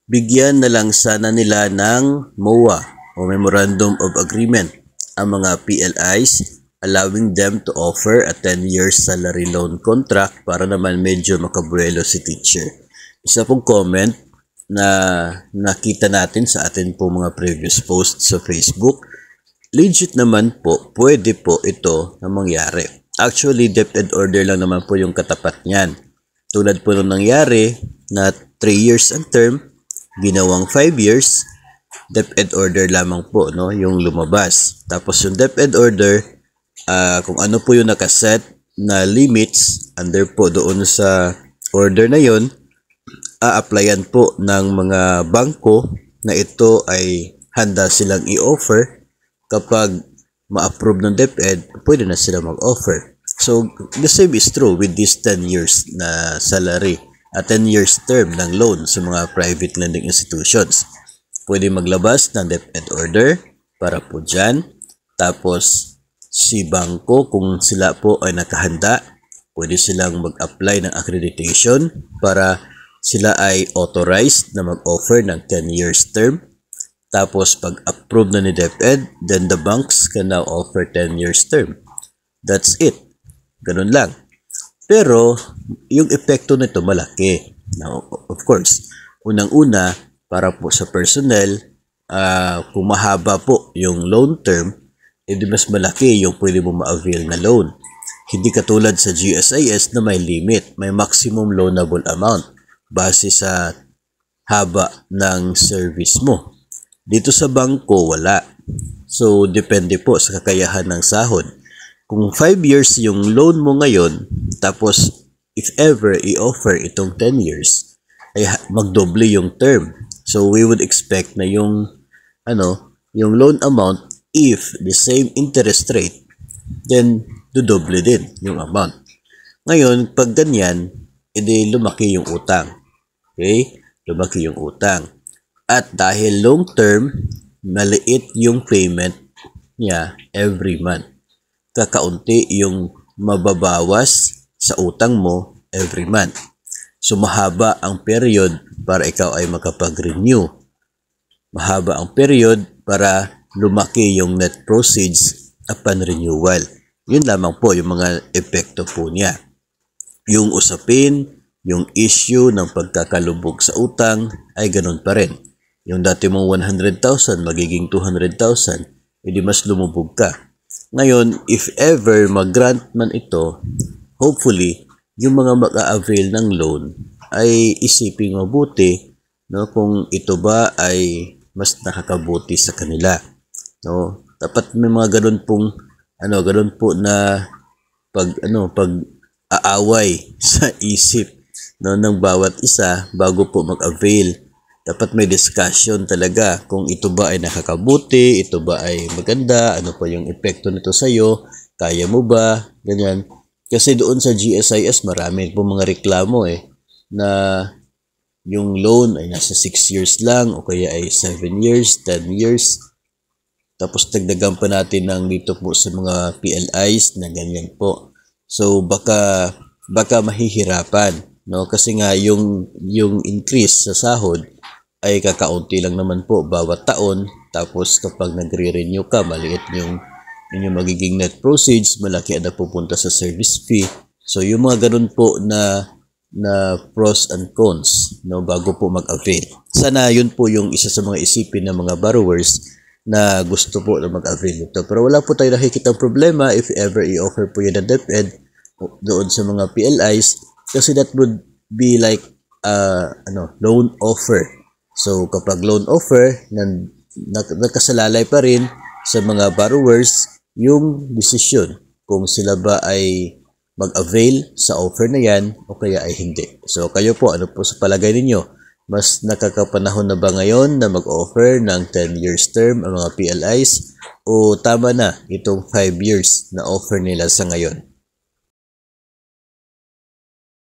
bigyan na lang sana nila ng MOA o Memorandum of Agreement ang mga PLIs, allowing them to offer a 10-year salary loan contract para naman medyo makabuelo si teacher. Isa pong comment na nakita natin sa atin po mga previous posts sa Facebook, legit naman po, pwede po ito na mangyari. Actually, DepEd order lang naman po yung katapat niyan. Tulad po nung nangyari na 3 years ang term, ginawang 5 years, DepEd order lamang po, no, yung lumabas. Tapos yung DepEd order, kung ano po yung nakaset na limits under po doon sa order na yon, a-applyan po ng mga bangko na ito ay handa silang i-offer. Kapag ma-approve ng DepEd, pwede na sila mag-offer. So, the same is true with this 10 years na salary, 10 years term ng loan sa mga private lending institutions. Pwede maglabas ng DepEd order para po dyan. Tapos, si bangko, kung sila po ay nakahanda, pwede silang mag-apply ng accreditation para sila ay authorized na mag-offer ng 10 years term. Tapos, pag approve na ni DepEd, then the banks can now offer 10 years term. That's it. Ganun lang. Pero, yung epekto nito malaki. Now, of course, unang-una, para po sa personnel, kung mahaba po yung loan term, edi mas malaki yung pwede mo ma-avail na loan. Hindi katulad sa GSIS na may limit, may maximum loanable amount base sa haba ng service mo. Dito sa bangko, wala. So, depende po sa kakayahan ng sahod. Kung 5 years yung loan mo ngayon, tapos if ever i-offer itong 10 years, ay magdoble yung term. So, we would expect na yung loan amount, if the same interest rate, then dodoble din yung amount. Ngayon, pag ganyan, edi lumaki yung utang. Okay? Lumaki yung utang. At dahil long term, maliit yung payment niya every month. Kakaunti yung mababawas sa utang mo every month. So, mahaba ang period para ikaw ay makapag-renew. Mahaba ang period para lumaki yung net proceeds upon renewal. Yun lamang po yung mga epekto po niya. Yung usapin, yung issue ng pagkakalubog sa utang ay ganun pa rin. Yung dati mong 100,000 magiging 200,000, edi mas lumubog ka. Ngayon, if ever mag-grant man ito, hopefully, yung mga mag-a-avail ng loan ay isiping mabuti, no, kung ito ba ay mas nakakabuti sa kanila. No? Dapat may mga ganun po na pag-aaway sa isip, no, ng bawat isa bago po mag-avail. Dapat may discussion talaga kung ito ba ay nakakabuti, ito ba ay maganda, ano pa yung epekto nito sa'yo, kaya mo ba, ganyan. Kasi doon sa GSIS, marami po mga reklamo na yung loan ay nasa 6 years lang o kaya ay 7 years, 10 years. Tapos dagdagan pa natin ng dito po sa mga PLIs na ganyan po. So baka mahihirapan, no? Kasi nga yung increase sa sahod ay kakaunti lang naman po bawat taon. Tapos kapag nagre-renew ka, maliit yung magiging net proceeds, malaki na pupunta sa service fee. So yung mga ganun po na pros and cons, no, bago po mag-avail. Sana yun po yung isa sa mga isipin ng mga borrowers na gusto po na mag-avail nito. Pero wala po tayo nakikita problema if ever i-offer po yun na DepEd doon sa mga PLIs, kasi that would be like loan offer. So kapag loan offer, nakasalalay pa rin sa mga borrowers yung desisyon kung sila ba ay mag-avail sa offer na yan o kaya ay hindi. So kayo po, ano po sa palagay ninyo? Mas nakakapanahon na ba ngayon na mag-offer ng 10 years term ang mga PLIs o tama na itong 5 years na offer nila sa ngayon?